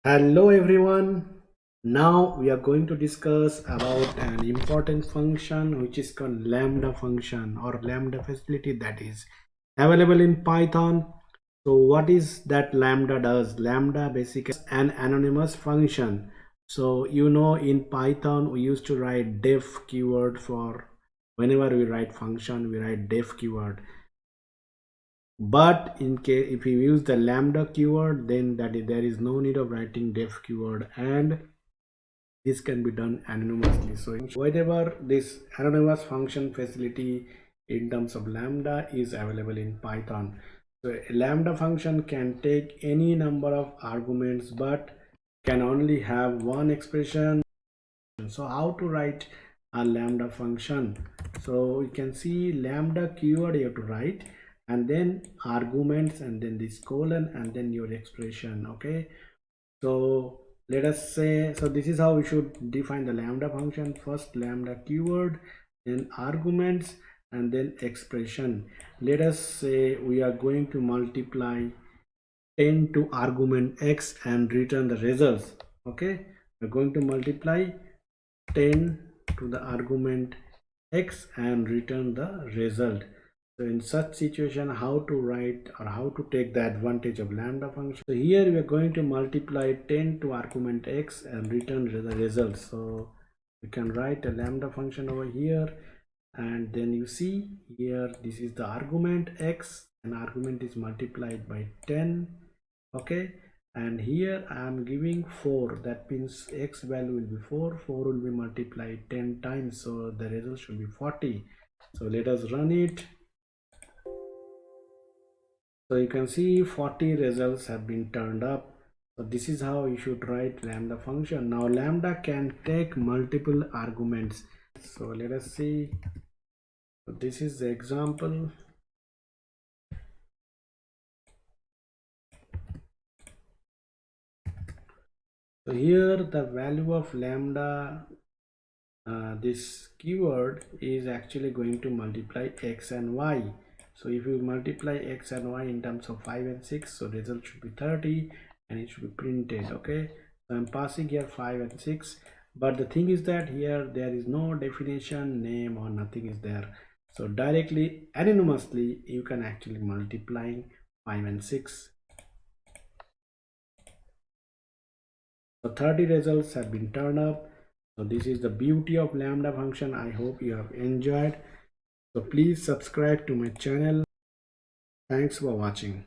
Hello everyone. Now we are going to discuss about an important function which is called Lambda function or Lambda facility that is available in Python. So what is that Lambda does? Lambda basically is an anonymous function. So in Python we used to write def keyword for whenever we write function we write def keyword, but in case if you use the lambda keyword, then there is no need of writing def keyword, and this can be done anonymously. So whatever this anonymous function facility in terms of lambda is available in Python. So a lambda function can take any number of arguments but can only have one expression. So how to write a lambda function? So we can see lambda keyword you have to write, and then arguments, and then this colon, and then your expression. Okay, so let us say, so this is how we should define the lambda function. First lambda keyword, then arguments, and then expression. Let us say we are going to multiply 10 to argument x and return the results. Okay, we're going to multiply 10 to the argument x and return the result. So in such situation, how to write or how to take the advantage of lambda function? So here we are going to multiply 10 to argument x and return the result. So we can write a lambda function over here, and then you see here this is the argument x, and argument is multiplied by 10. Okay, and here I am giving 4, that means x value will be 4 will be multiplied 10 times, so the result should be 40. So let us run it. So you can see 40 results have been turned up. So this is how you should write lambda function. Now lambda can take multiple arguments. So let us see. So this is the example. So here the value of lambda, this keyword is actually going to multiply x and y. So if you multiply x and y in terms of 5 and 6, so result should be 30 and it should be printed. Okay, so I'm passing here 5 and 6, but the thing is that here there is no definition, name, or nothing is there. So directly anonymously you can actually multiply 5 and 6. So 30 results have been turned up. So this is the beauty of lambda function. I hope you have enjoyed. So please subscribe to my channel. Thanks for watching.